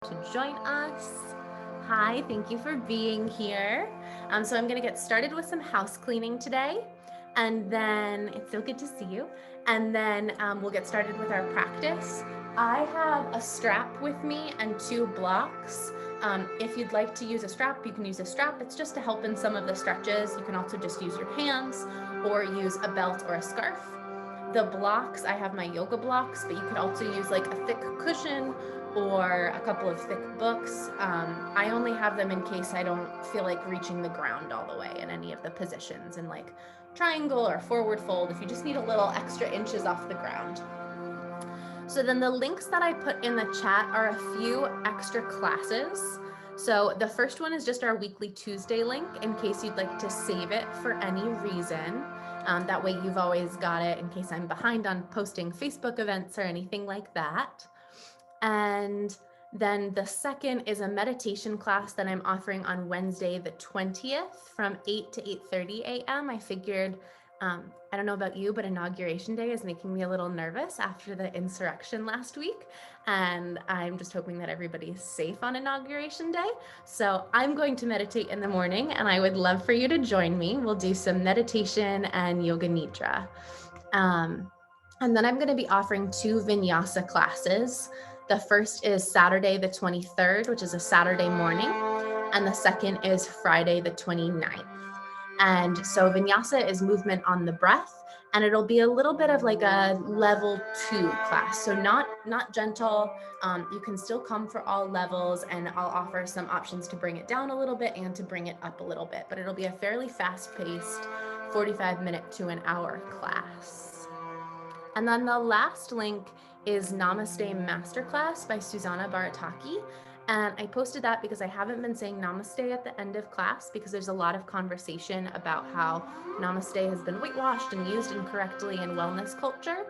to join us. Hi, thank you for being here. So I'm going to get started with some house cleaning today, and then it's so good to see you. And then we'll get started with our practice. I have a strap with me and 2 blocks. If you'd like to use a strap, you can use a strap. It's just to help in some of the stretches. You can also just use your hands or use a belt or a scarf. The blocks, I have my yoga blocks, but you could also use like a thick cushion or a couple of thick books. I only have them in case I don't feel like reaching the ground all the way in any of the positions, in like triangle or forward fold, if you just need a little extra inches off the ground. So then the links that I put in the chat are a few extra classes. So the first one is just our weekly Tuesday link in case you'd like to save it for any reason. That way you've always got it in case I'm behind on posting Facebook events or anything like that. And then the second is a meditation class that I'm offering on Wednesday the 20th from 8 to 8:30 a.m. I figured, I don't know about you, but Inauguration Day is making me a little nervous after the insurrection last week. And I'm just hoping that everybody's safe on Inauguration Day. So I'm going to meditate in the morning, and I would love for you to join me. We'll do some meditation and yoga nidra. And then I'm going to be offering 2 vinyasa classes. The first is Saturday the 23rd, which is a Saturday morning, and the second is Friday the 29th. And so vinyasa is movement on the breath, and it'll be a little bit of like a level 2 class. So not gentle. You can still come for all levels, and I'll offer some options to bring it down a little bit and to bring it up a little bit, but it'll be a fairly fast-paced 45-minute to an hour class. And then the last link is Namaste Masterclass by Susanna Barataki. And I posted that because I haven't been saying namaste at the end of class because there's a lot of conversation about how namaste has been whitewashed and used incorrectly in wellness culture.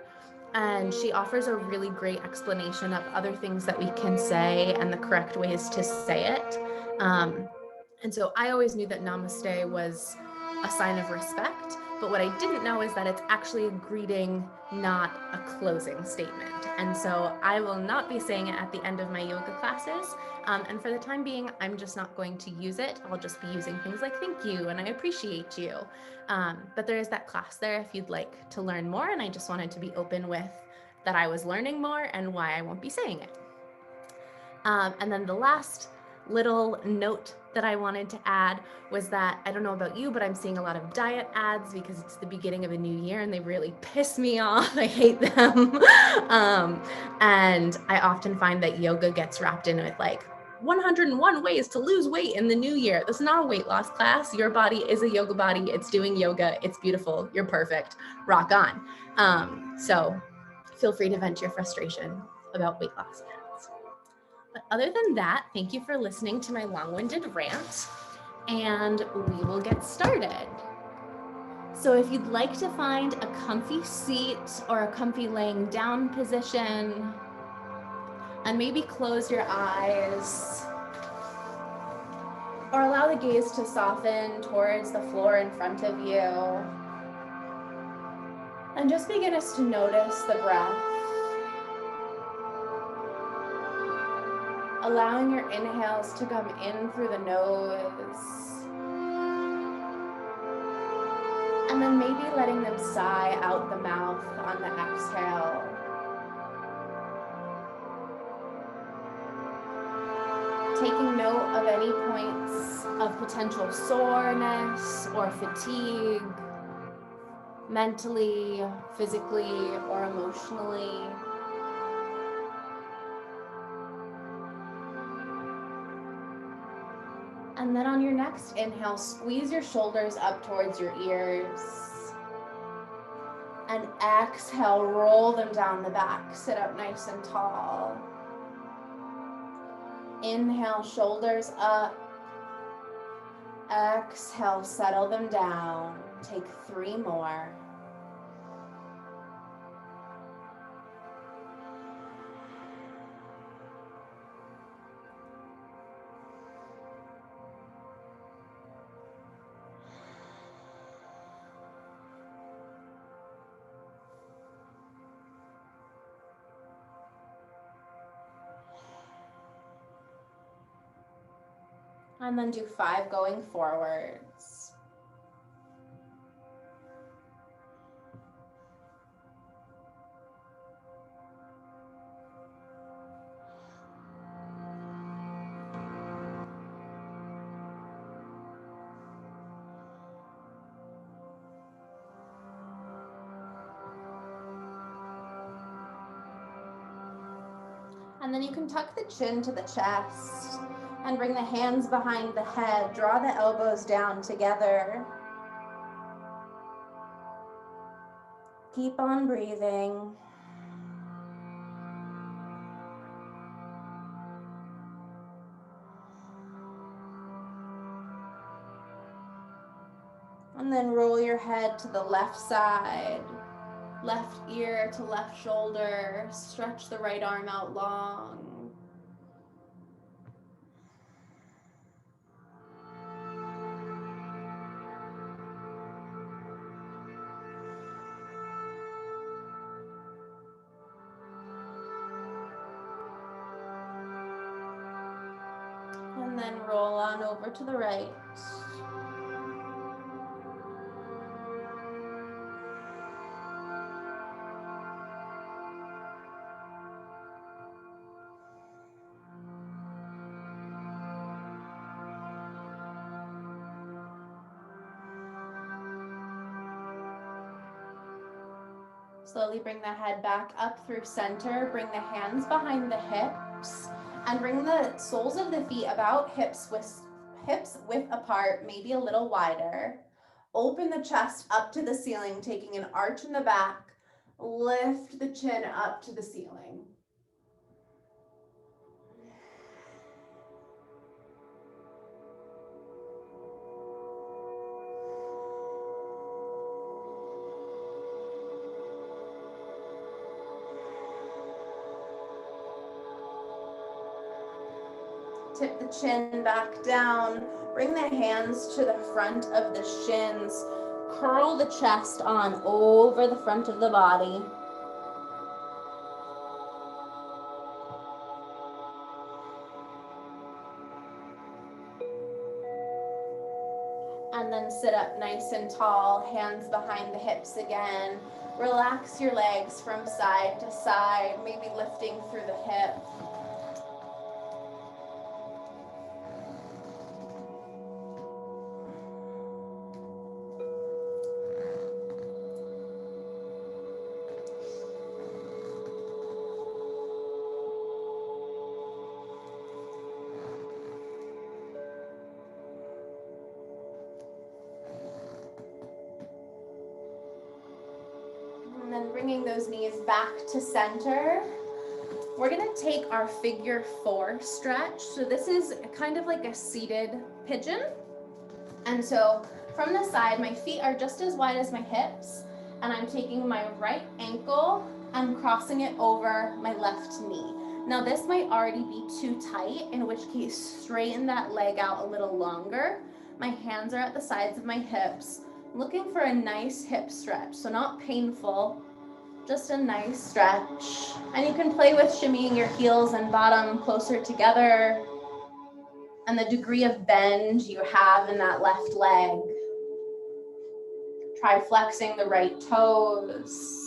And she offers a really great explanation of other things that we can say and the correct ways to say it. And so I always knew that namaste was a sign of respect, but what I didn't know is that it's actually a greeting, not a closing statement. And so I will not be saying it at the end of my yoga classes. And for the time being, I'm just not going to use it. I'll just be using things like thank you and I appreciate you. But there is that class there if you'd like to learn more. And I just wanted to be open with that I was learning more and why I won't be saying it. And then the last little note that I wanted to add was that I don't know about you, but I'm seeing a lot of diet ads because it's the beginning of a new year and they really piss me off. I hate them. And I often find that yoga gets wrapped in with like 101 ways to lose weight in the new year. This is not a weight loss class. Your body is a yoga body. It's doing yoga. It's beautiful. You're perfect. Rock on. So feel free to vent your frustration about weight loss. But other than that, thank you for listening to my long-winded rant, and we will get started. So if you'd like to find a comfy seat or a comfy laying down position, and maybe close your eyes, or allow the gaze to soften towards the floor in front of you, and just begin us to notice the breath. Allowing your inhales to come in through the nose, and then maybe letting them sigh out the mouth on the exhale. Taking note of any points of potential soreness or fatigue, mentally, physically, or emotionally. And then on your next inhale, squeeze your shoulders up towards your ears. And exhale, roll them down the back. Sit up nice and tall. Inhale, shoulders up. Exhale, settle them down. Take 3 more. And then do 5 going forwards. And then you can tuck the chin to the chest and bring the hands behind the head. Draw the elbows down together. Keep on breathing. And then roll your head to the left side. Left ear to left shoulder. Stretch the right arm out long. And then roll on over to the right. Slowly bring the head back up through center. Bring the hands behind the hips and bring the soles of the feet about hips width apart, maybe a little wider. Open the chest up to the ceiling, taking an arch in the back. Lift the chin up to the ceiling. Tip the chin back down. Bring the hands to the front of the shins. Curl the chest on over the front of the body. And then sit up nice and tall, hands behind the hips again. Relax your legs from side to side, maybe lifting through the hip. And then bringing those knees back to center. We're gonna take our figure 4 stretch. So this is kind of like a seated pigeon. And so from the side, my feet are just as wide as my hips, and I'm taking my right ankle and crossing it over my left knee. Now this might already be too tight, in which case straighten that leg out a little longer. My hands are at the sides of my hips, looking for a nice hip stretch, so not painful, just a nice stretch. And you can play with shimmying your heels and bottom closer together and the degree of bend you have in that left leg. Try flexing the right toes.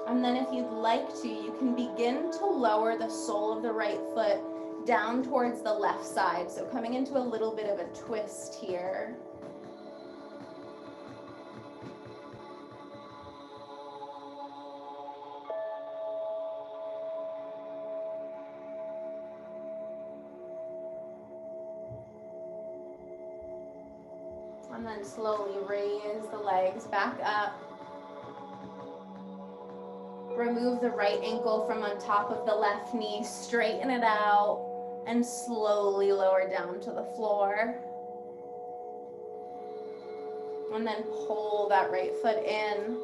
And then if you'd like to, you can begin to lower the sole of the right foot down towards the left side. So coming into a little bit of a twist here. And then slowly raise the legs back up. Remove the right ankle from on top of the left knee, straighten it out, and slowly lower down to the floor. And then pull that right foot in.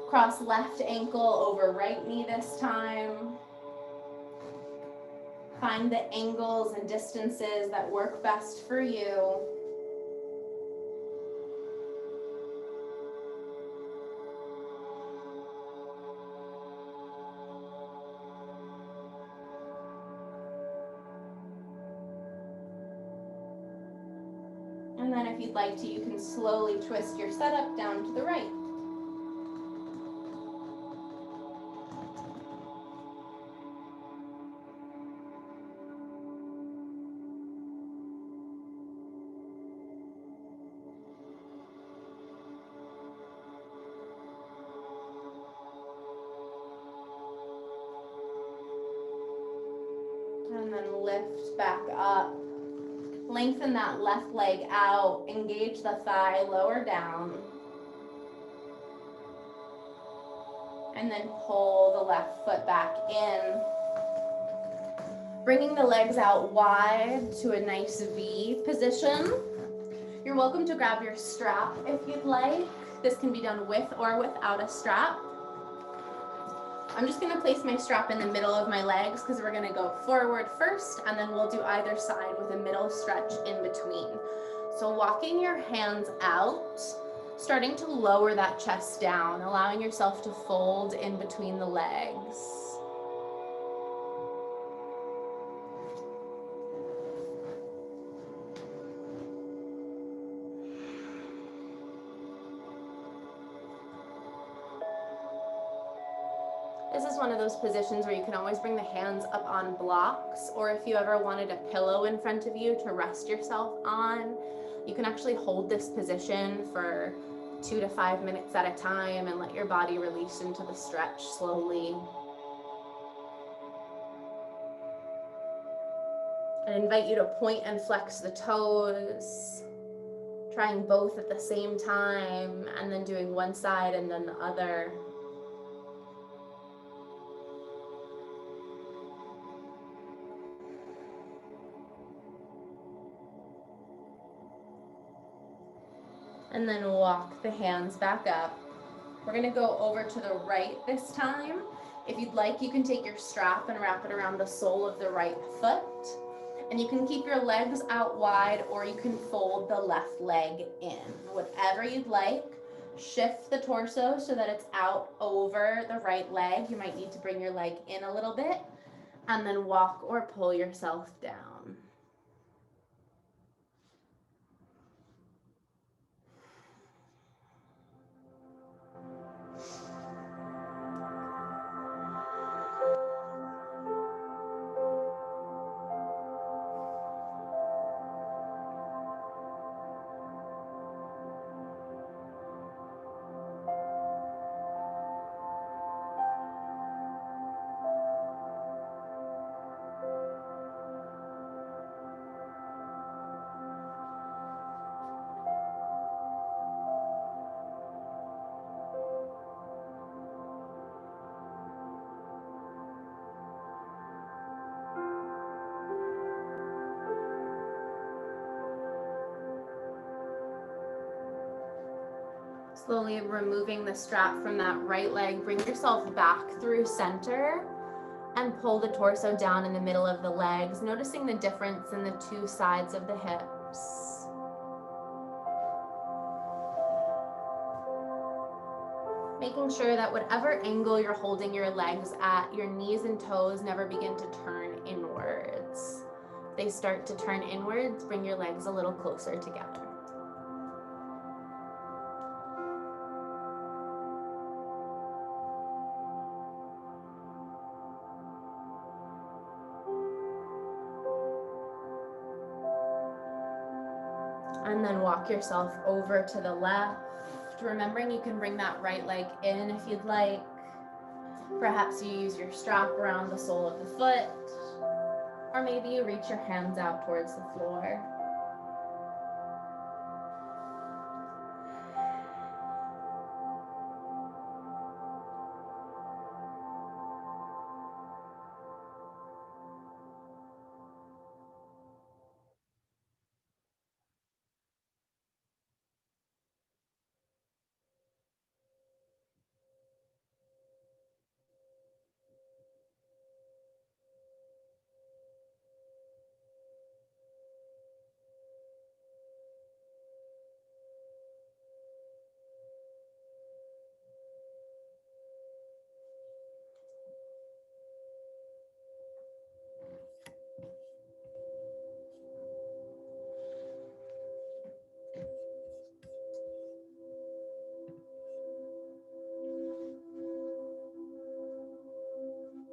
Cross left ankle over right knee this time. Find the angles and distances that work best for you. And then if you'd like to, you can slowly twist your setup down to the right. And then lift back up. Lengthen that left leg out. Engage the thigh, lower down. And then pull the left foot back in. Bringing the legs out wide to a nice V position. You're welcome to grab your strap if you'd like. This can be done with or without a strap. I'm just gonna place my strap in the middle of my legs because we're gonna go forward first, and then we'll do either side with a middle stretch in between. So walking your hands out, starting to lower that chest down, allowing yourself to fold in between the legs. This is one of those positions where you can always bring the hands up on blocks, or if you ever wanted a pillow in front of you to rest yourself on, you can actually hold this position for 2 to 5 minutes at a time and let your body release into the stretch slowly. I invite you to point and flex the toes, trying both at the same time, and then doing one side and then the other. And then walk the hands back up. We're gonna go over to the right this time. If you'd like, you can take your strap and wrap it around the sole of the right foot. And you can keep your legs out wide, or you can fold the left leg in. Whatever you'd like. Shift the torso so that it's out over the right leg. You might need to bring your leg in a little bit, and then walk or pull yourself down. Slowly removing the strap from that right leg, bring yourself back through center and pull the torso down in the middle of the legs, noticing the difference in the two sides of the hips. Making sure that whatever angle you're holding your legs at, your knees and toes never begin to turn inwards. If they start to turn inwards, bring your legs a little closer together. And then walk yourself over to the left, remembering you can bring that right leg in if you'd like. Perhaps you use your strap around the sole of the foot, or maybe you reach your hands out towards the floor.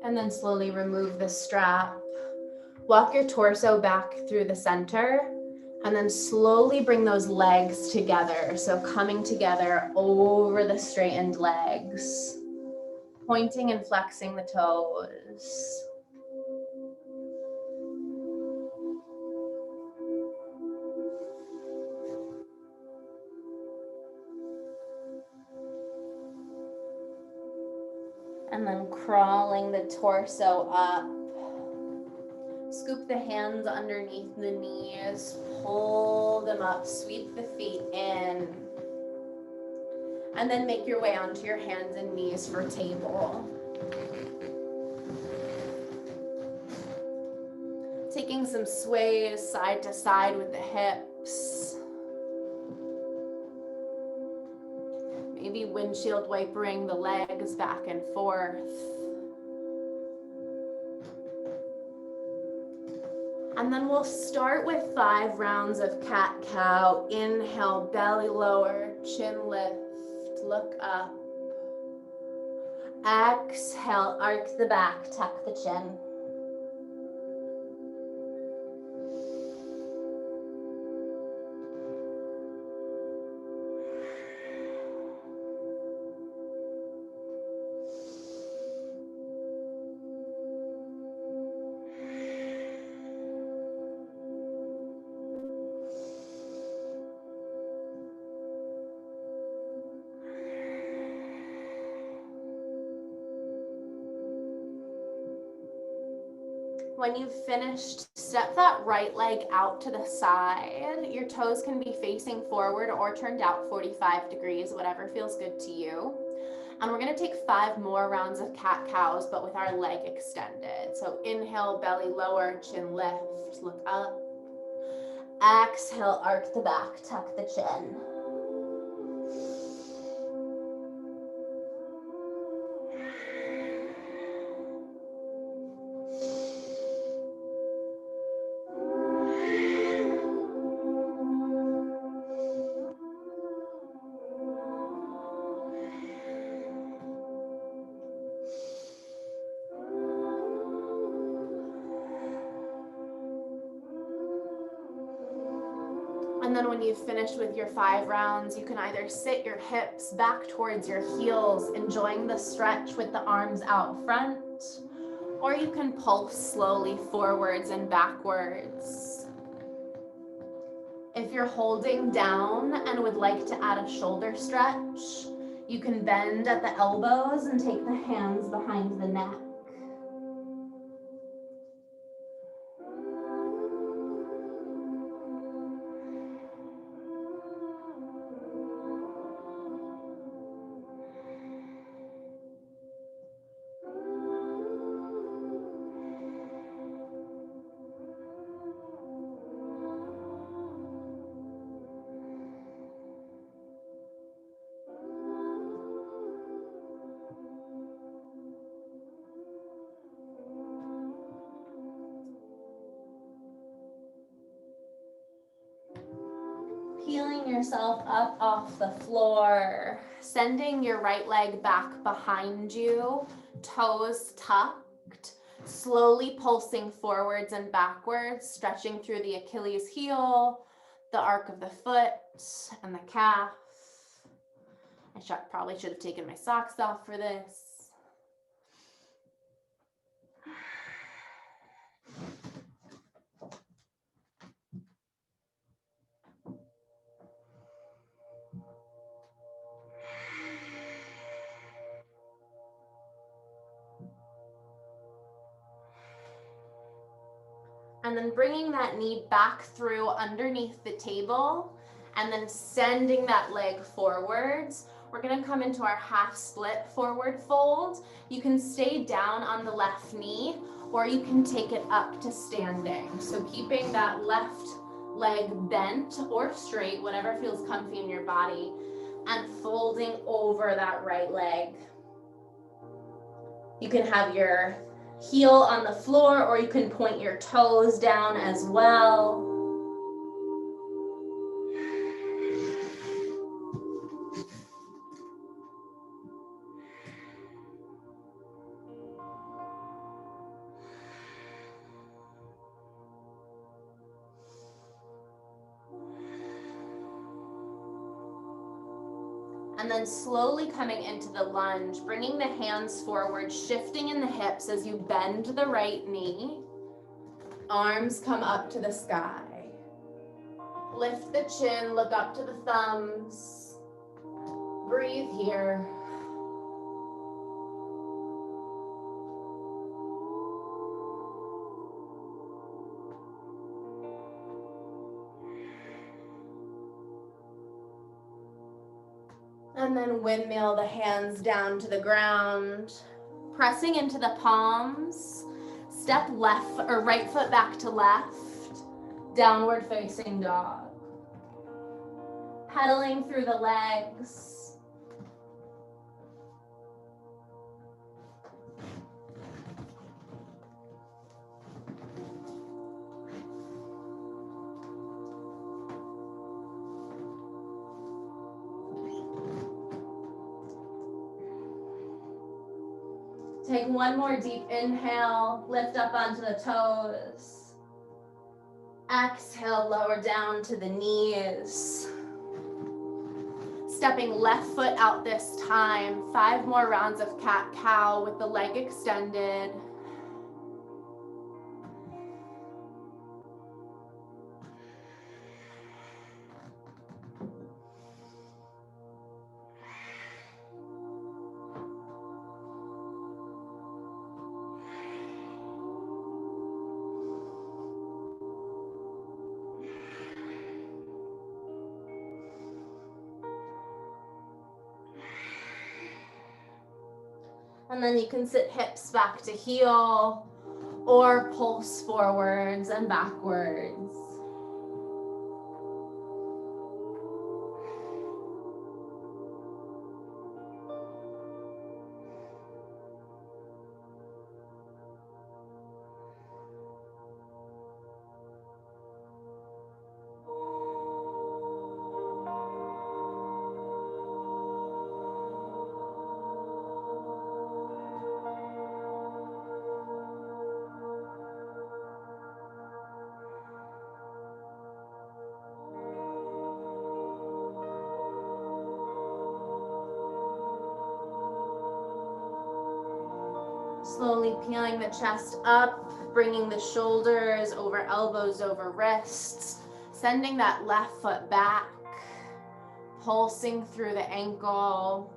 And then slowly remove the strap. Walk your torso back through the center, and then slowly bring those legs together. So coming together over the straightened legs, pointing and flexing the toes. And then crawling the torso up. Scoop the hands underneath the knees, pull them up, sweep the feet in. And then make your way onto your hands and knees for table. Taking some sways side to side with the hips. Maybe windshield wipering the legs back and forth. And then we'll start with 5 rounds of cat-cow. Inhale, belly lower, chin lift, look up. Exhale, arc the back, tuck the chin. When you've finished, step that right leg out to the side. Your toes can be facing forward or turned out 45 degrees, whatever feels good to you. And we're gonna take 5 more rounds of cat-cows, but with our leg extended. So inhale, belly lower, chin lift, look up. Exhale, arc the back, tuck the chin. And then when you've finished with your 5 rounds, you can either sit your hips back towards your heels, enjoying the stretch with the arms out front, or you can pulse slowly forwards and backwards. If you're holding down and would like to add a shoulder stretch, you can bend at the elbows and take the hands behind the neck. Peeling yourself up off the floor, sending your right leg back behind you, toes tucked, slowly pulsing forwards and backwards, stretching through the Achilles heel, the arc of the foot, and the calf. I probably should have taken my socks off for this. And then bringing that knee back through underneath the table and then sending that leg forwards. We're gonna come into our half split forward fold. You can stay down on the left knee or you can take it up to standing. So keeping that left leg bent or straight, whatever feels comfy in your body, and folding over that right leg. You can have your heel on the floor or you can point your toes down as well. And then slowly coming into the lunge, bringing the hands forward, shifting in the hips as you bend the right knee. Arms come up to the sky. Lift the chin, look up to the thumbs. Breathe here. And then windmill the hands down to the ground, pressing into the palms. Step left or right foot back to left, downward facing dog. Pedaling through the legs. Take one more deep inhale, lift up onto the toes. Exhale, lower down to the knees. Stepping left foot out this time. 5 more rounds of cat-cow with the leg extended. And then you can sit hips back to heel or pulse forwards and backwards. Slowly peeling the chest up, bringing the shoulders over elbows, over wrists, sending that left foot back, pulsing through the ankle.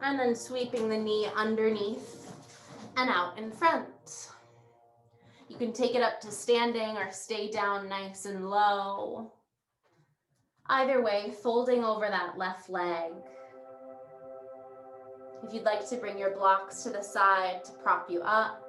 And then sweeping the knee underneath and out in front. You can take it up to standing or stay down nice and low. Either way, folding over that left leg. If you'd like to bring your blocks to the side to prop you up.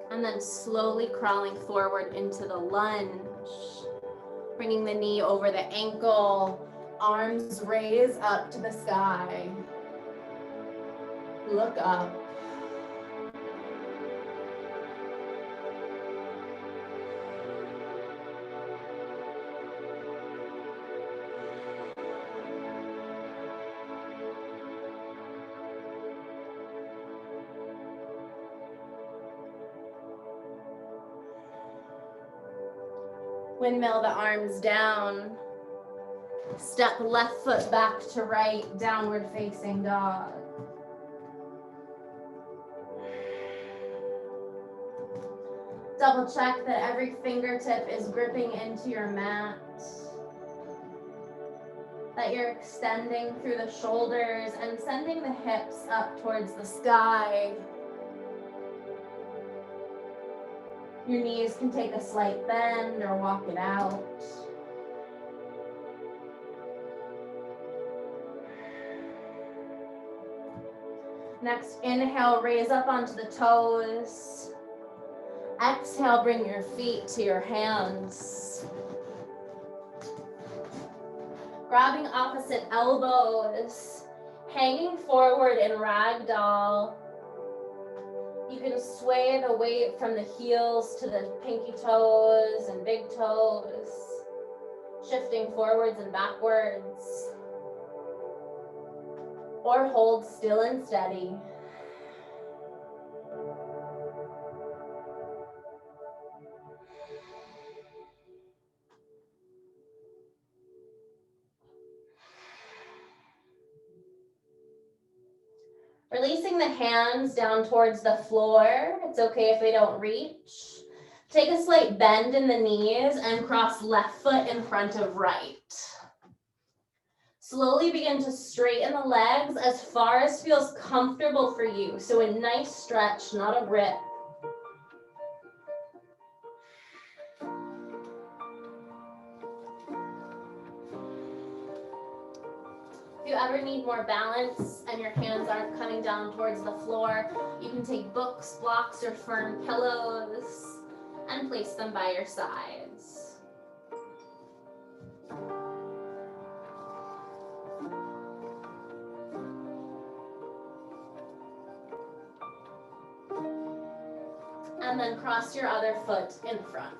And then slowly crawling forward into the lunge. Bringing the knee over the ankle, arms raise up to the sky. Look up. Windmill the arms down. Step left foot back to right, downward facing dog. Double check that every fingertip is gripping into your mat. That you're extending through the shoulders and sending the hips up towards the sky. Your knees can take a slight bend or walk it out. Next, inhale, raise up onto the toes. Exhale, bring your feet to your hands. Grabbing opposite elbows, hanging forward in ragdoll. You can sway the weight from the heels to the pinky toes and big toes, shifting forwards and backwards, or hold still and steady. Releasing the hands down towards the floor. It's okay if they don't reach. Take a slight bend in the knees and cross left foot in front of right. Slowly begin to straighten the legs as far as feels comfortable for you. So a nice stretch, not a grip. If you ever need more balance and your hands aren't coming down towards the floor, you can take books, blocks, or firm pillows and place them by your sides. And then cross your other foot in front.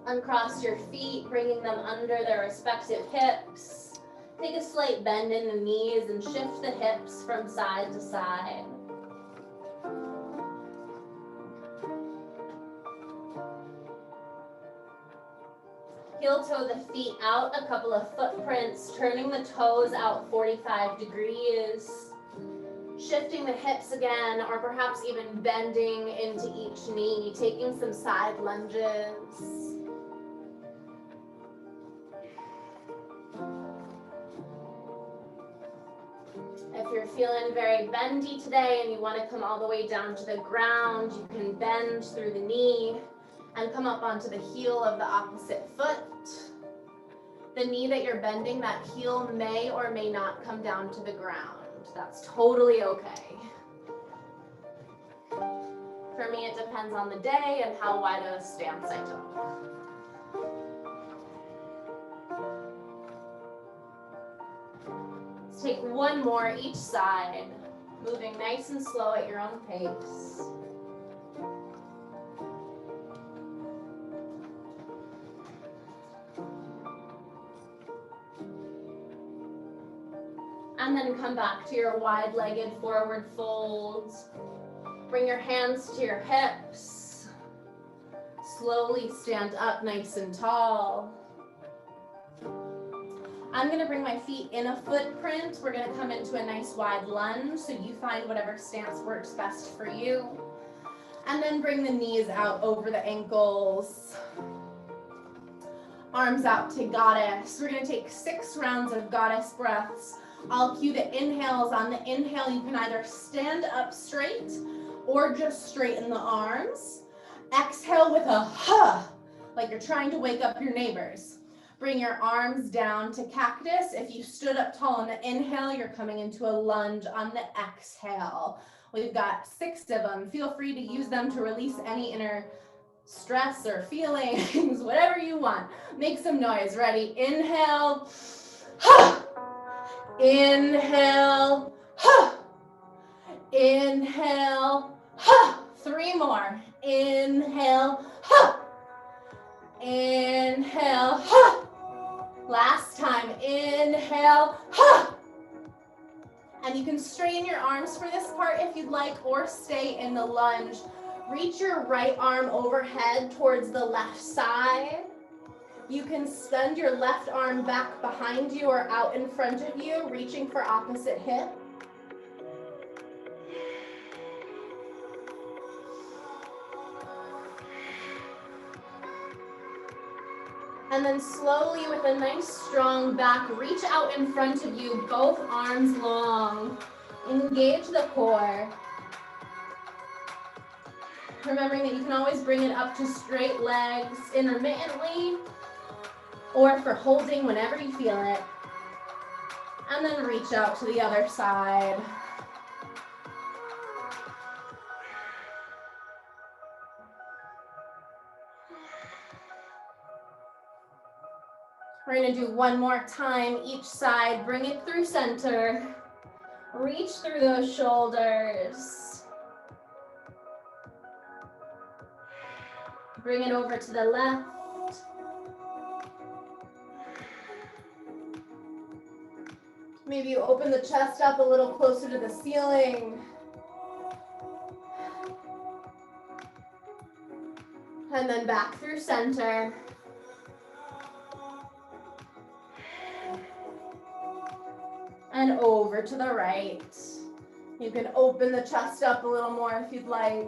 Uncross your feet, bringing them under their respective hips. Take a slight bend in the knees and shift the hips from side to side. Heel toe the feet out a couple of footprints, turning the toes out 45 degrees. Shifting the hips again, or perhaps even bending into each knee, taking some side lunges. If you're feeling very bendy today and you want to come all the way down to the ground, you can bend through the knee and come up onto the heel of the opposite foot. The knee that you're bending, that heel may or may not come down to the ground. That's totally okay. For me, it depends on the day and how wide a stance I took. Let's take one more each side, moving nice and slow at your own pace. And then come back to your wide-legged forward folds. Bring your hands to your hips. Slowly stand up nice and tall. I'm gonna bring my feet in a footprint. We're gonna come into a nice wide lunge, so you find whatever stance works best for you. And then bring the knees out over the ankles. Arms out to goddess. We're gonna take 6 rounds of goddess breaths. I'll cue the inhales. On the inhale, you can either stand up straight or just straighten the arms. Exhale with a huh, like you're trying to wake up your neighbors. Bring your arms down to cactus. If you stood up tall on the inhale, you're coming into a lunge on the exhale. We've got 6 of them. Feel free to use them to release any inner stress or feelings, whatever you want. Make some noise. Ready? Inhale. Huh. Inhale, huh. Inhale, huh. 3 more. Inhale, huh. Inhale, huh. Last time. Inhale, huh. And you can straighten your arms for this part if you'd like, or stay in the lunge. Reach your right arm overhead towards the left side. You can send your left arm back behind you or out in front of you, reaching for opposite hip. And then slowly with a nice strong back, reach out in front of you, both arms long. Engage the core. Remembering that you can always bring it up to straight legs intermittently or for holding whenever you feel it. And then reach out to the other side. We're going to do one more time each side. Bring it through center. Reach through those shoulders. Bring it over to the left. Maybe you open the chest up a little closer to the ceiling. And then back through center. And over to the right. You can open the chest up a little more if you'd like.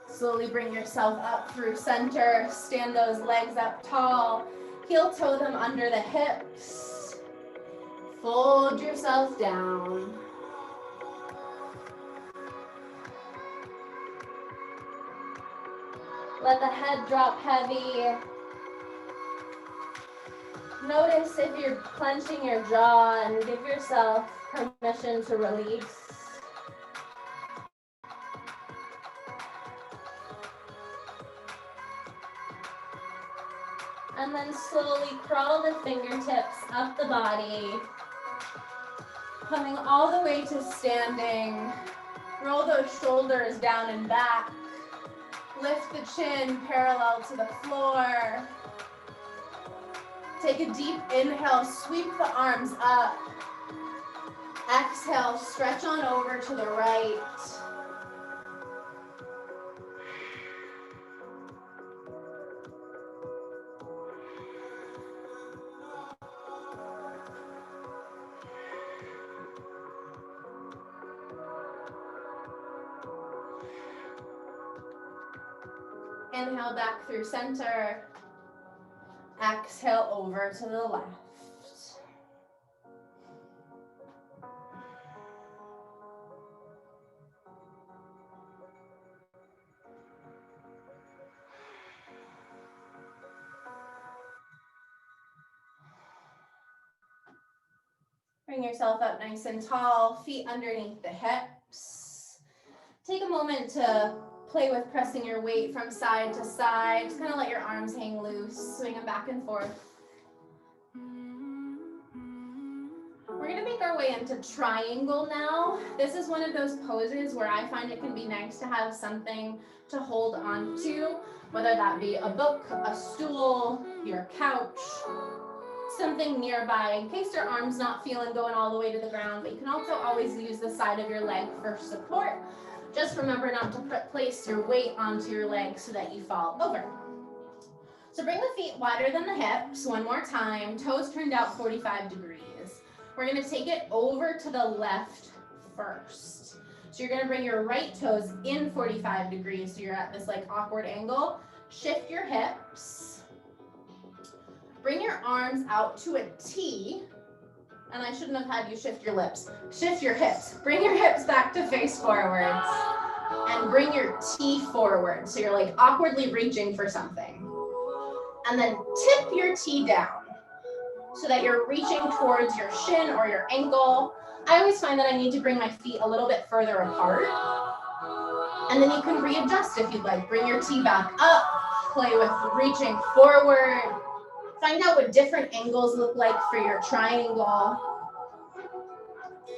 Slowly bring yourself up through center. Stand those legs up tall. Heel toe them under the hips. Fold yourself down. Let the head drop heavy. Notice if you're clenching your jaw and give yourself permission to release. And then slowly crawl the fingertips up the body. Coming all the way to standing. Roll those shoulders down and back. Lift the chin parallel to the floor. Take a deep inhale, sweep the arms up. Exhale, stretch on over to the right. Inhale back through center. Exhale over to the left. Bring yourself up nice and tall, feet underneath the hips. Take a moment to play with pressing your weight from side to side. Just kind of let your arms hang loose, swing them back and forth. We're gonna make our way into triangle now. This is one of those poses where I find it can be nice to have something to hold on to, whether that be a book, a stool, your couch, something nearby in case your arm's not feeling going all the way to the ground, but you can also always use the side of your leg for support. Just remember not to place your weight onto your leg so that you fall over. So bring the feet wider than the hips one more time, toes turned out 45 degrees. We're gonna take it over to the left first. So you're gonna bring your right toes in 45 degrees, so you're at this like awkward angle. Shift your hips. Bring your arms out to a T, and I shouldn't have had you shift your lips. Shift your hips. Bring your hips back to face forwards, and bring your T forward. So you're like awkwardly reaching for something. And then tip your T down so that you're reaching towards your shin or your ankle. I always find that I need to bring my feet a little bit further apart. And then you can readjust if you'd like. Bring your T back up, play with reaching forward. Find out what different angles look like for your triangle.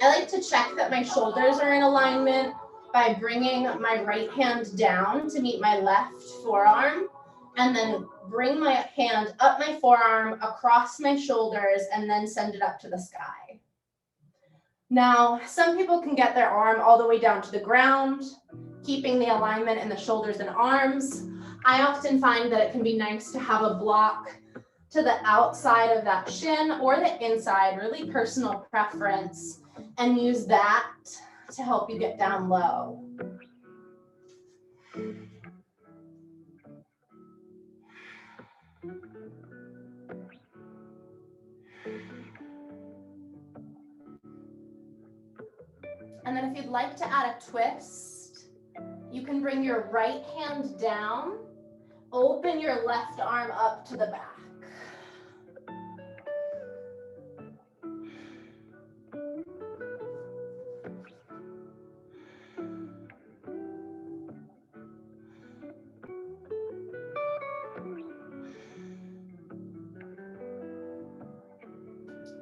I like to check that my shoulders are in alignment by bringing my right hand down to meet my left forearm, and then bring my hand up my forearm, across my shoulders, and then send it up to the sky. Now, some people can get their arm all the way down to the ground, keeping the alignment in the shoulders and arms. I often find that it can be nice to have a block to the outside of that shin or the inside, really personal preference, and use that to help you get down low. And then if you'd like to add a twist, you can bring your right hand down, open your left arm up to the back.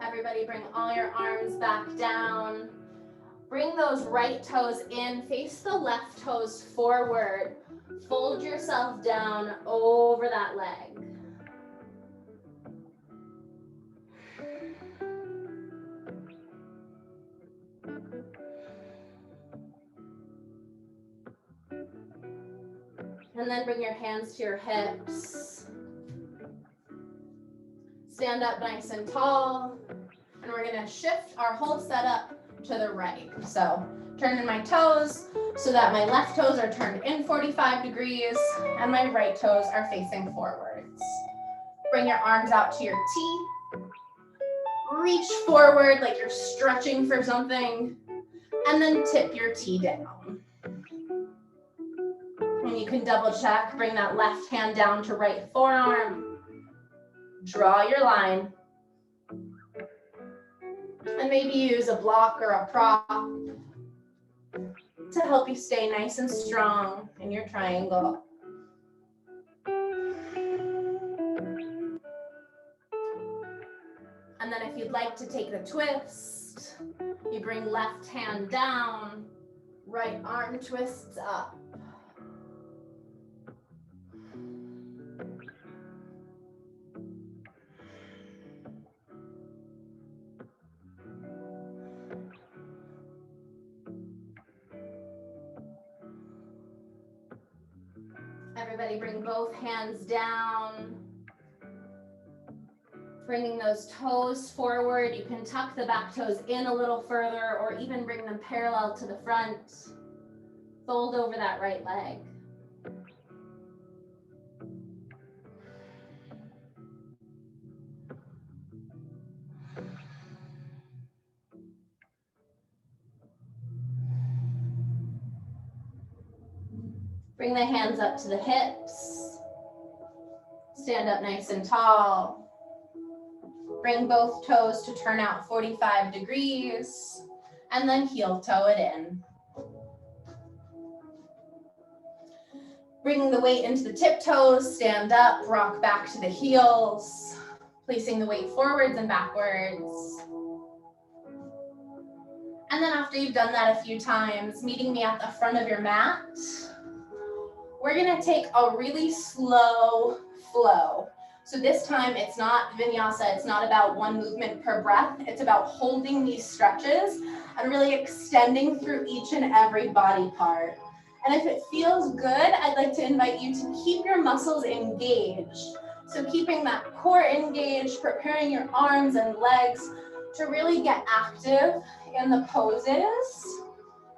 Everybody bring all your arms back down. Bring those right toes in, face the left toes forward. Fold yourself down over that leg. And then bring your hands to your hips. Stand up nice and tall. And we're gonna shift our whole setup to the right. So turning my toes so that my left toes are turned in 45 degrees and my right toes are facing forwards. Bring your arms out to your T. Reach forward like you're stretching for something, and then tip your T down. And you can double check, bring that left hand down to right forearm. Draw your line. And maybe use a block or a prop to help you stay nice and strong in your triangle. And then if you'd like to take the twist, you bring left hand down, right arm twists up. Everybody bring both hands down. Bringing those toes forward. You can tuck the back toes in a little further or even bring them parallel to the front. Fold over that right leg. Bring the hands up to the hips. Stand up nice and tall. Bring both toes to turn out 45 degrees, and then heel toe it in. Bring the weight into the tiptoes, stand up, rock back to the heels, placing the weight forwards and backwards. And then after you've done that a few times, meeting me at the front of your mat, we're gonna take a really slow flow. So this time it's not vinyasa, it's not about one movement per breath, it's about holding these stretches and really extending through each and every body part. And if it feels good, I'd like to invite you to keep your muscles engaged. So keeping that core engaged, preparing your arms and legs to really get active in the poses,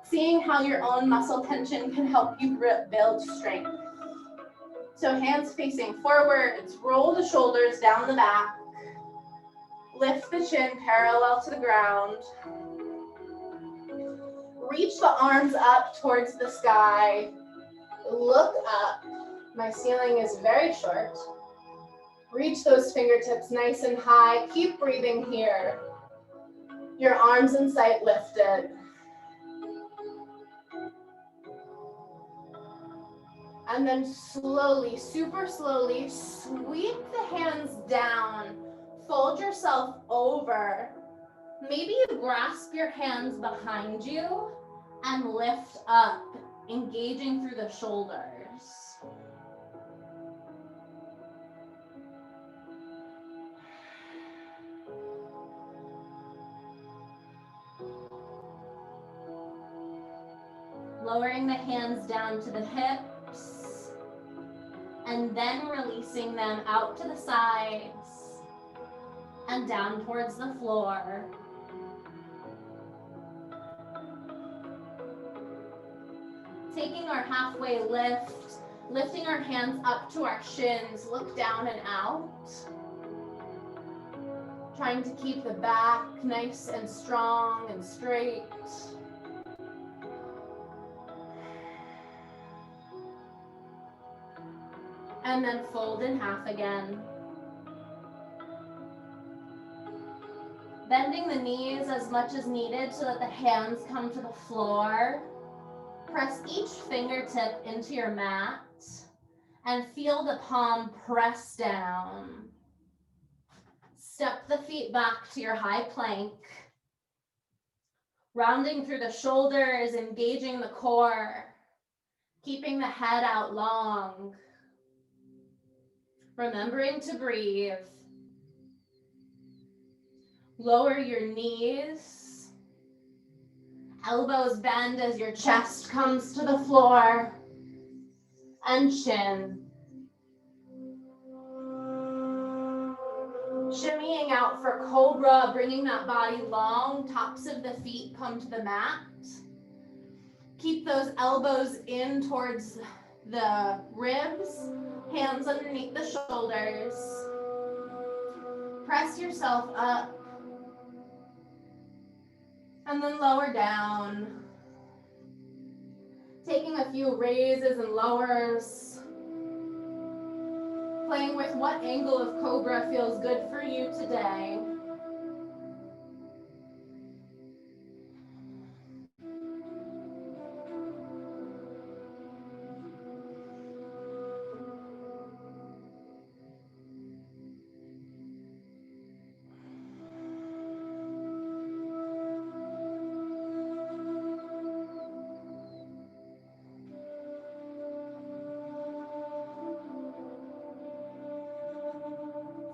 seeing how your own muscle tension can help you build strength. So hands facing forwards, roll the shoulders down the back, lift the chin parallel to the ground, reach the arms up towards the sky, look up, my ceiling is very short, reach those fingertips nice and high, keep breathing here, your arms in sight lifted. And then slowly, super slowly, sweep the hands down, fold yourself over. Maybe you grasp your hands behind you and lift up, engaging through the shoulders. Lowering the hands down to the hips. And then releasing them out to the sides and down towards the floor. Taking our halfway lift, lifting our hands up to our shins, look down and out. Trying to keep the back nice and strong and straight. And then fold in half again. Bending the knees as much as needed so that the hands come to the floor. Press each fingertip into your mat and feel the palm press down. Step the feet back to your high plank. Rounding through the shoulders, engaging the core. Keeping the head out long. Remembering to breathe. Lower your knees. Elbows bend as your chest comes to the floor. And chin. Shimmying out for Cobra, bringing that body long. Tops of the feet come to the mat. Keep those elbows in towards the ribs. Hands underneath the shoulders. Press yourself up. And then lower down. Taking a few raises and lowers. Playing with what angle of Cobra feels good for you today.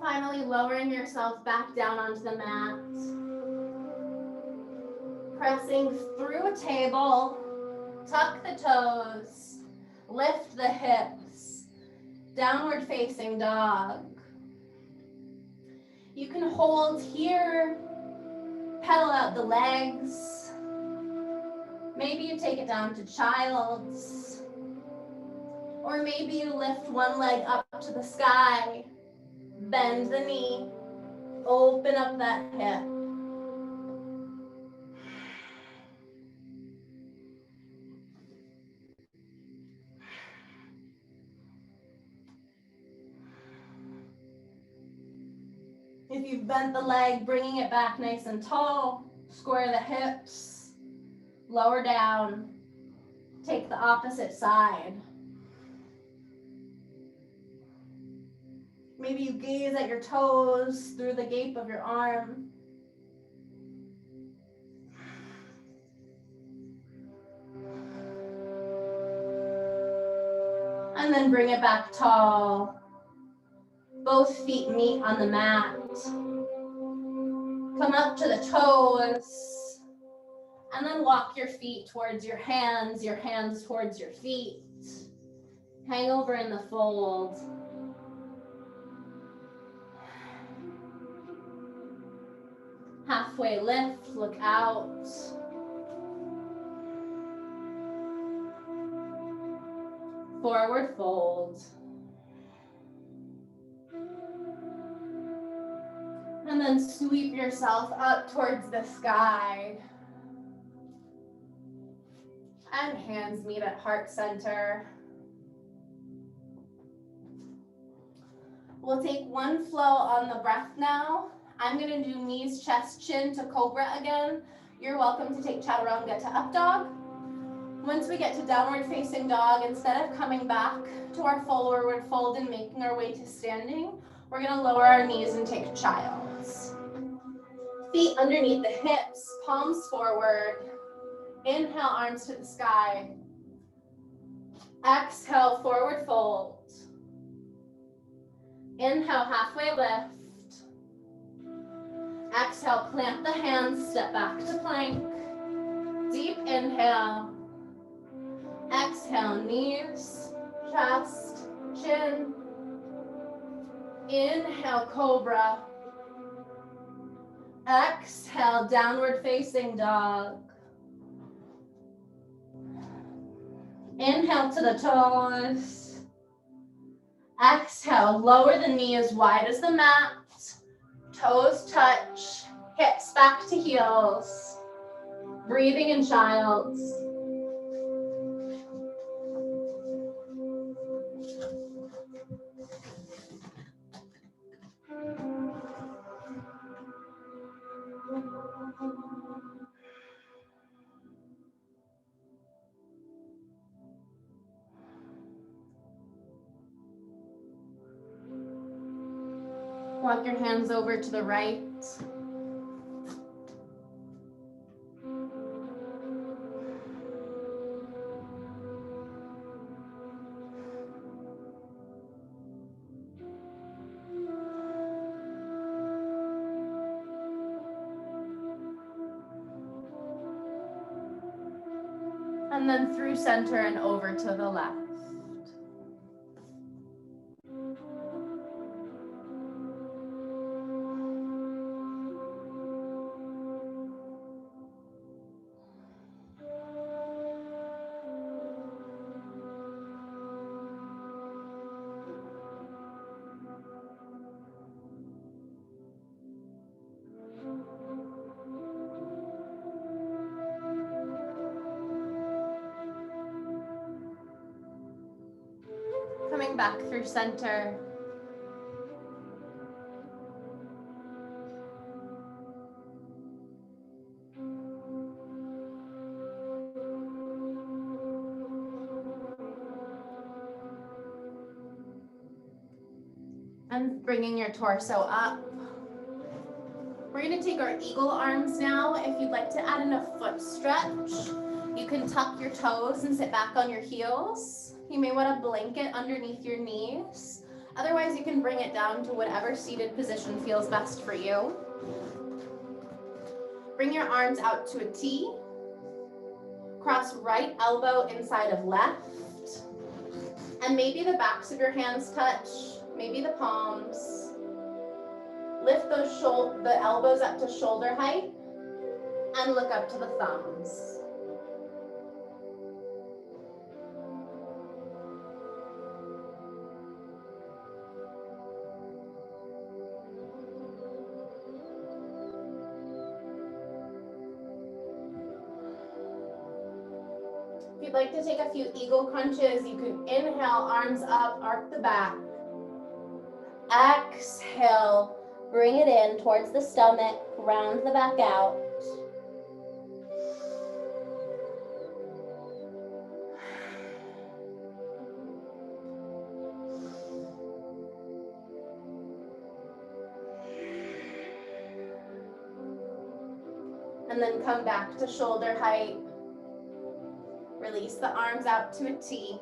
Finally, lowering yourself back down onto the mat. Pressing through a table, tuck the toes, lift the hips, downward facing dog. You can hold here, pedal out the legs. Maybe you take it down to child's, or maybe you lift one leg up to the sky. Bend the knee, open up that hip. If you've bent the leg, bringing it back nice and tall, square the hips, lower down, take the opposite side. Maybe you gaze at your toes through the gape of your arm. And then bring it back tall. Both feet meet on the mat. Come up to the toes. And then walk your feet towards your hands towards your feet. Hang over in the fold. Halfway lift, look out. Forward fold. And then sweep yourself up towards the sky. And hands meet at heart center. We'll take one flow on the breath now. I'm going to do knees, chest, chin to Cobra again. You're welcome to take chaturanga to up dog. Once we get to downward facing dog, instead of coming back to our forward fold and making our way to standing, we're going to lower our knees and take child's. Feet underneath the hips, palms forward. Inhale, arms to the sky. Exhale, forward fold. Inhale, halfway lift. Exhale, plant the hands, step back to plank. Deep inhale. Exhale, knees, chest, chin. Inhale, Cobra. Exhale, downward facing dog. Inhale to the toes. Exhale, lower the knee as wide as the mat. Toes touch, hips back to heels. Breathing in child's. Walk your hands over to the right. And then through center and over to the left. Coming back through center. And bringing your torso up. We're going to take our eagle arms now. If you'd like to add in a foot stretch, you can tuck your toes and sit back on your heels. You may want a blanket underneath your knees. Otherwise, you can bring it down to whatever seated position feels best for you. Bring your arms out to a T. Cross right elbow inside of left. And maybe the backs of your hands touch, maybe the palms. Lift the elbows up to shoulder height and look up to the thumbs. If you'd like to take a few eagle crunches, you can inhale, arms up, arc the back. Exhale, bring it in towards the stomach, round the back out. And then come back to shoulder height. Release the arms out to a T.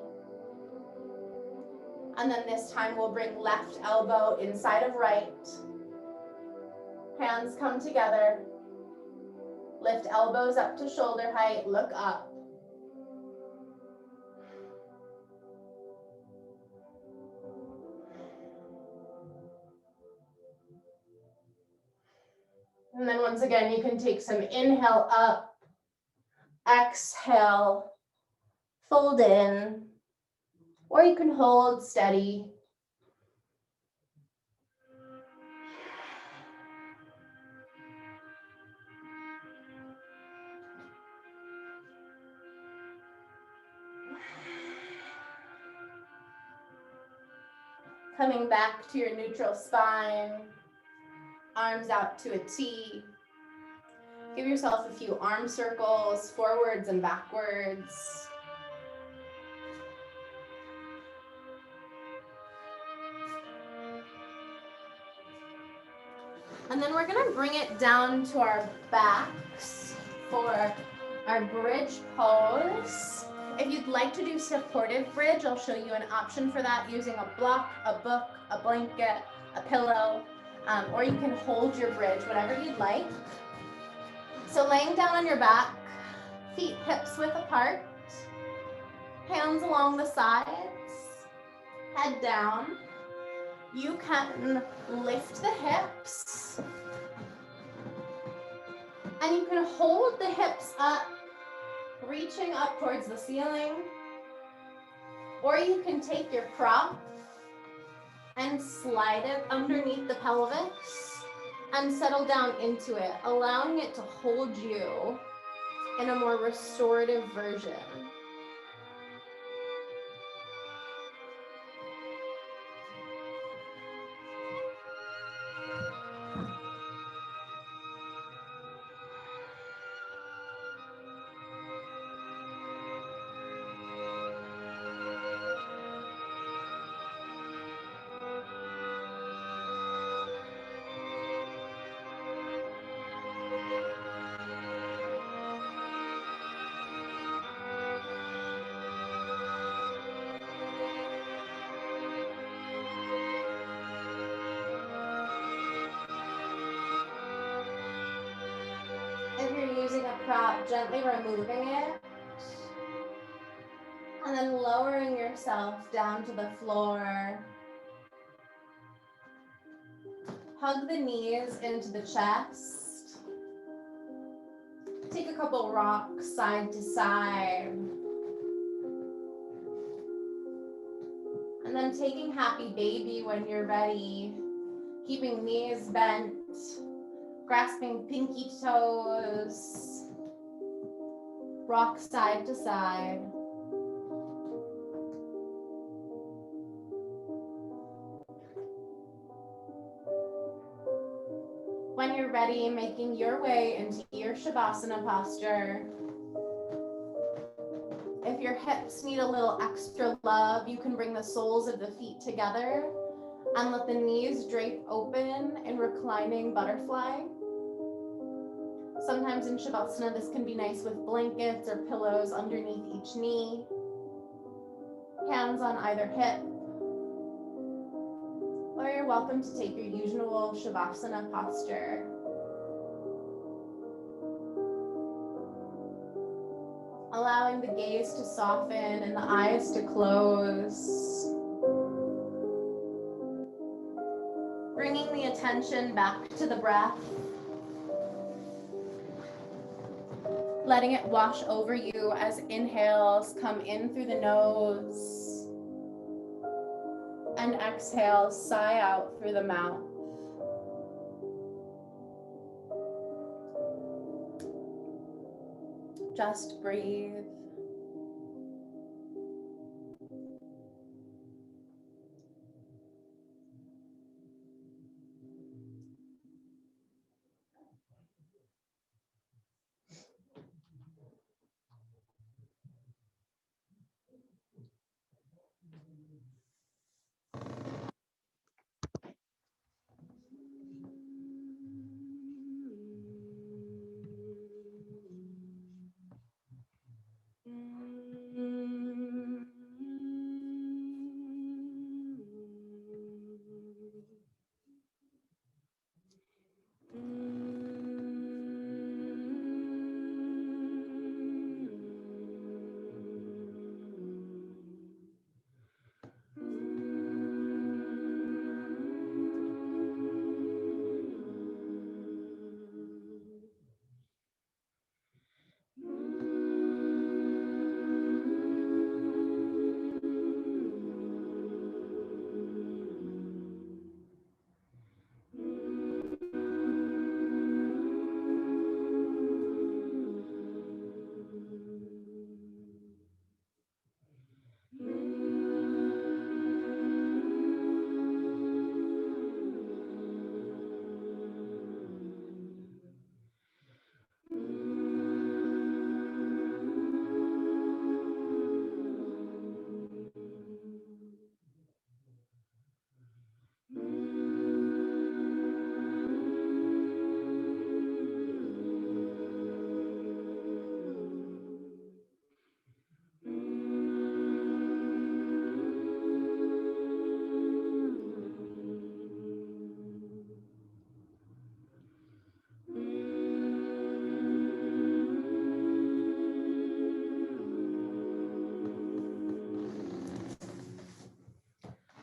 And then this time we'll bring left elbow inside of right. Hands come together. Lift elbows up to shoulder height, look up. And then once again, you can take some inhale up, exhale, fold in, or you can hold steady. Coming back to your neutral spine, arms out to a T. Give yourself a few arm circles, forwards and backwards. And then we're gonna bring it down to our backs for our bridge pose. If you'd like to do supportive bridge, I'll show you an option for that using a block, a book, a blanket, a pillow, or you can hold your bridge, whatever you'd like. So laying down on your back, feet hips width apart, hands along the sides, head down. You can lift the hips, and you can hold the hips up, reaching up towards the ceiling, Or you can take your prop and slide it underneath the pelvis and settle down into it, allowing it to hold you in a more restorative version. If you're using a prop, gently removing it and then lowering yourself down to the floor. Hug the knees into the chest. Take a couple rocks side to side. And then taking happy baby when you're ready. Keeping knees bent. Grasping pinky toes. Rock side to side. When you're ready, making your way into your Savasana posture. If your hips need a little extra love, you can bring the soles of the feet together and let the knees drape open in reclining butterfly. Sometimes in Savasana, this can be nice with blankets or pillows underneath each knee. Hands on either hip. Or you're welcome to take your usual Savasana posture. Allowing the gaze to soften and the eyes to close. Bringing the attention back to the breath. Letting it wash over you as inhales come in through the nose. And exhales sigh out through the mouth. Just breathe.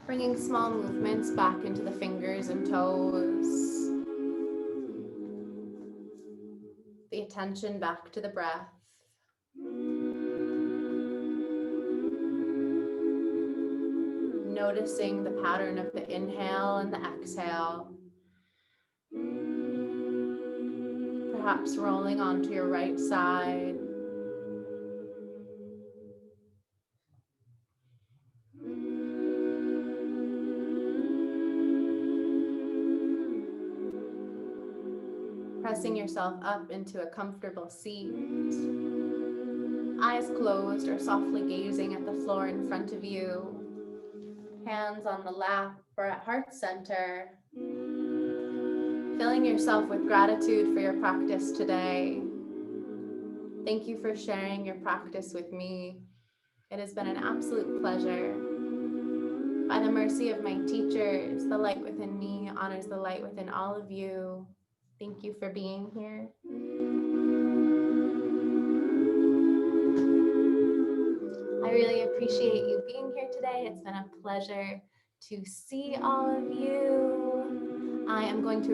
Bringing small movements back into the fingers and toes. The attention back to the breath. noticing the pattern of the inhale and the exhale. Perhaps rolling onto your right side. Pressing yourself up into a comfortable seat. Eyes closed or softly gazing at the floor in front of you. Hands on the lap or at heart center. Filling yourself with gratitude for your practice today. Thank you for sharing your practice with me. It has been an absolute pleasure. By the mercy of my teachers, the light within me honors the light within all of you. Thank you for being here. I really appreciate you being here today. It's been a pleasure to see all of you. I am going to